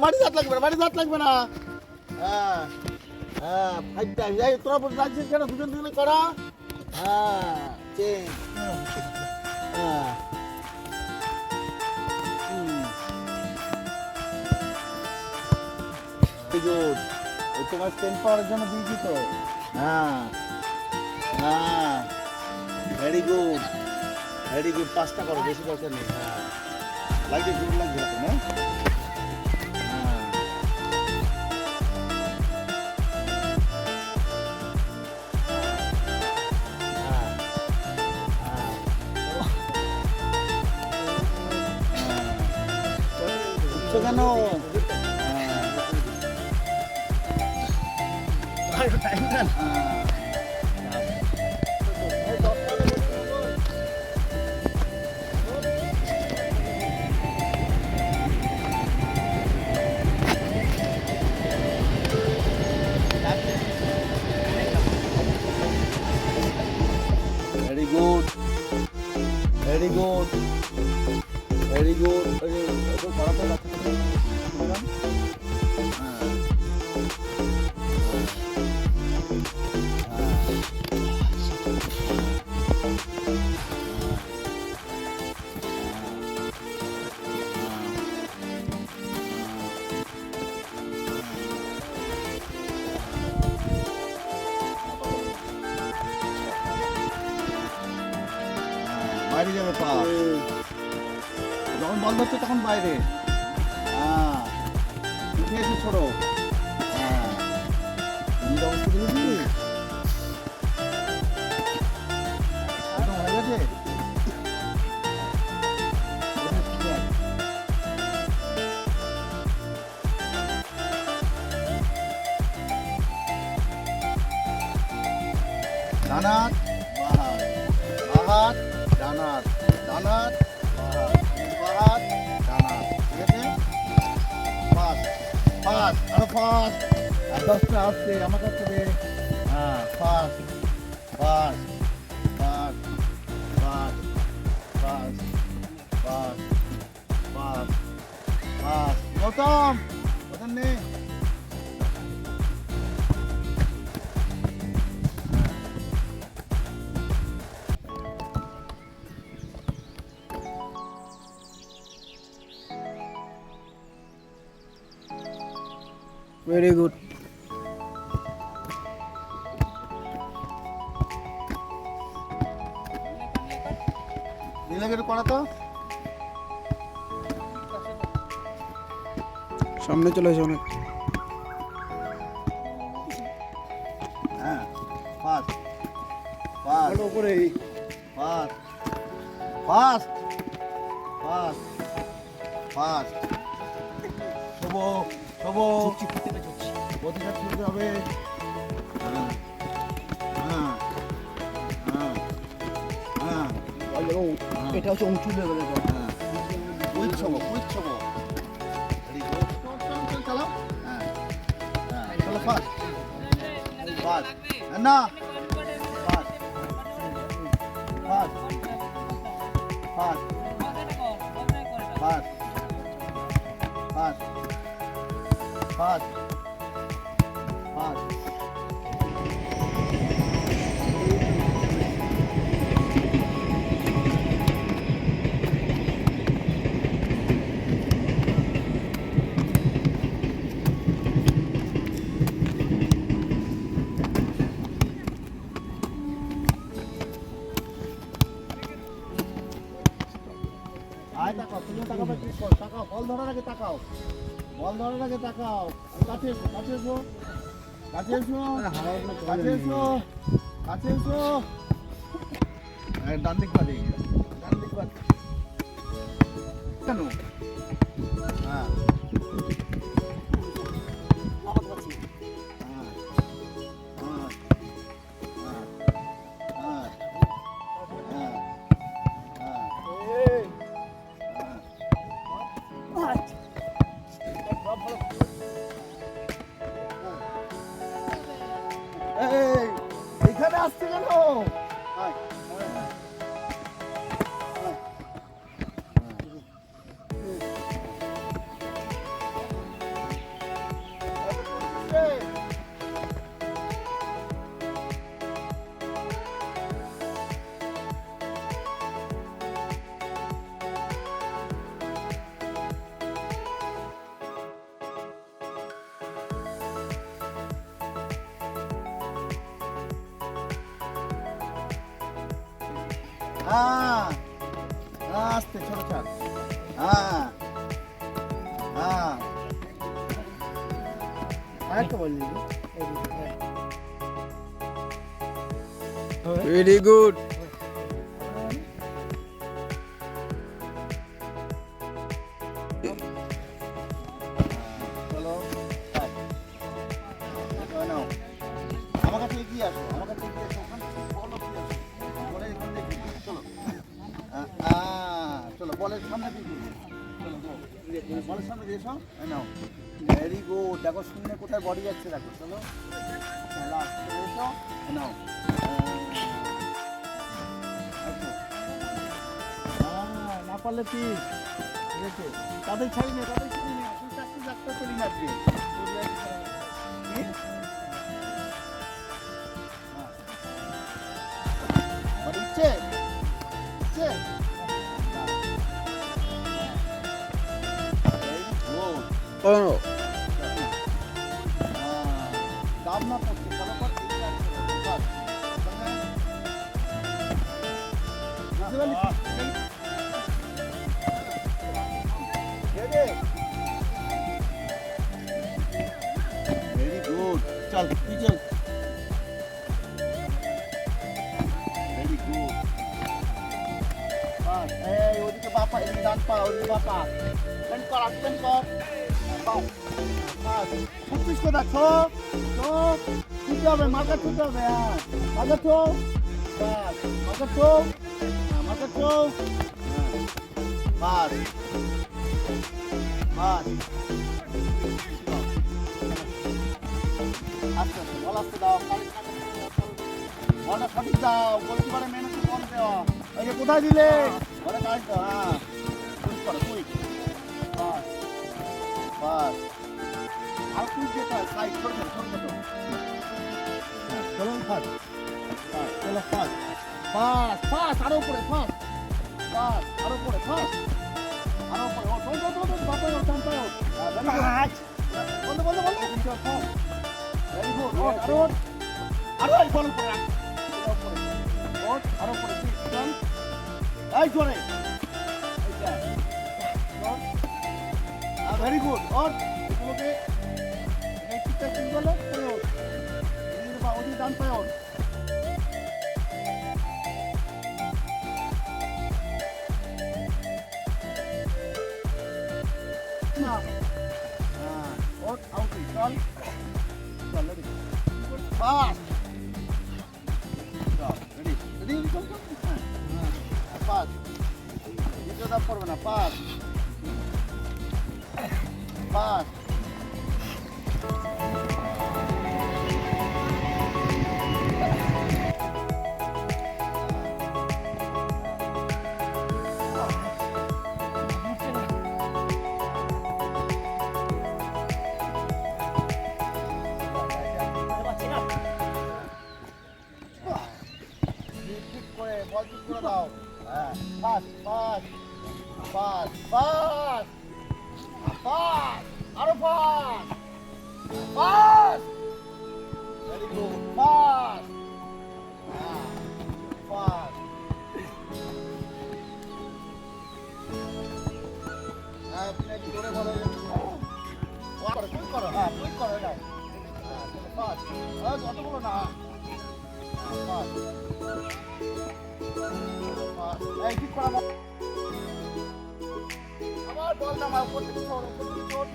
মাটি দাঁত লাগবে না, মাটি দাঁত লাগবে না। হ্যাঁ হ্যাঁ, 5 টাইম। এই তোরা বসে রাখছিস কেন? দুজন দুজনে করা। হ্যাঁ চেঞ্জ। হ্যাঁ গুড। ওই তোমার স্টেন পাওয়ার জন্য দিয়েছি তো। হ্যাঁ হ্যাঁ, ভেরি গুড ভেরি গুড। 5টা করো, বেশি দরকার নেই। হ্যাঁ লাগছে, জোর লাগছে হাতে না। হ্যাঁ হ্যাঁ হ্যাঁ, উঠছো কেন? Very good very good very good. করাতে লাগছে। বাইরে যাবে পা, যখন বন্ধ হচ্ছে তখন বাইরে। হ্যাঁ উঠে এসে ছোড়ো। হ্যাঁ অবস্থা দেখেছি, একদম হয়ে গেছে। ডানাত বাহাত, বাহাত ডানাত, ডানাত বাহাত, বাহাত ডানাত। ঠিক আছে, ফাস্ট ফাস্ট, আরো ফাস্ট। আর 10টা আসছে আমার কাছ থেকে। হ্যাঁ fast fast fast fast fast fast fast fast. Gautam ওখানে ভেরি গুড। নীলাকে করা তো। সামনে চলে আসে অনেক। হ্যাঁ ফাস্ট ফাস্ট উপরে ফাস্ট ফাস্ট ফাস্ট ফাস্ট। শোবো শোবো, প্রতিটা ছুটতে হবে। হ্যাঁ হ্যাঁ হ্যাঁ হ্যাঁ, এটা হচ্ছে উঁচু লেভেলের। হ্যাঁ কুইক ছবো, কুইক ছবো। চালাও। হ্যাঁ হ্যাঁ চলো ফাস্ট ফাস্ট। না fast fast fast fast fast fast fast. আয় তাকাও, তুমি তাকাবে, ক্লিক করো, তাকাও, বল ধরার আগে তাকাও, বল ধরার আগে তাকাও। কাছে এসো, কাছে এসো, কাছে এসো, কাছে এসো, কাছে এসো। ডান দিক বাদে, ডান দিক বাদে কেন? হ্যাঁ এখানে আসছে কেন? হচ্ছে হ্যাঁ আস্তে ছোট ছাড় হ্যাঁ হ্যাঁ আরেকটা বল দিবি ভেরি গুড চলো নাও আমার কাছে এগিয়ে আসো আমার কাছে এগিয়ে আসো ওখানে বলো কি আসো বলে এখান থেকে চলো চলো বলের সামনে দিয়ে চলো বলের সামনে দিয়ে এসো নাও ভেরি গুড দেখো শূন্য কোথায় বডি যাচ্ছে দেখো চলো লাস্ট এসো নাও না পারলে পিস ঠিক আছে তাদের ছাড়ি না তুই চারটে চারটা চলি মারবি ইচ্ছে ইচ্ছে ও দাম না পড়ছে ভালো করে ভেরি গুড চল তুই চল ভেরি গুড এই ওদিকে বাপা এদিকে ডান পা ওদিকে বাপা বেন্ড কর বেন্ড কর ছত্রিশ কথা ছো ছুটতে হবে মাথা ছুটতে হবে হ্যাঁ মাথা ছো মাথা ছো মাথা ছো বাস বাস আস্তে আস্তে বল আস্তে দাও বলটা সঠিক দাও গোলকিপারে মেহনত বল দেওয়া এই যে কোথায় দিলে বলে কাজ দাও হ্যাঁ কুইক করো কুইক বাস বাস আর কুইক যেতে হয় সাইড ছোট ছোট ছোট চলো ফাস্ট চলো ফাস্ট ফাস্ট ফাস্ট আরো উপরে ফাস্ট ফাস্ট আরো উপরে ফাস্ট আরো উপরে ও তো বাপাই ও চাম্পাই ও বন্ধ বন্ধ বন্ধ ভেরি গুড আরো আরো এই বল উপরে রাখ আরো উপরে চল এই জোরে ভেরি গুড ওর এগুলোকে এই ঠিকঠাক কি বলে ওদি ডান পায় ওর না ওর আউট চল চল রেডি ফাস্ট চল রেডি রেডি চল চল ফাস্ট দ্বিতীয় ধাপ করবে না ফাস্ট ফাস্ট ঠিক করে বল ঠিক করে দাও হ্যাঁ fast fast fast fast fast আরো fast fast very good fast fast হ্যাঁ আপনি জোরে বলো কুইক করো হ্যাঁ কুইক করো এটা ফাস্ট অতগুলো না ফাস্ট এই ঠিক করা আবার বল না উপর থেকে ছোট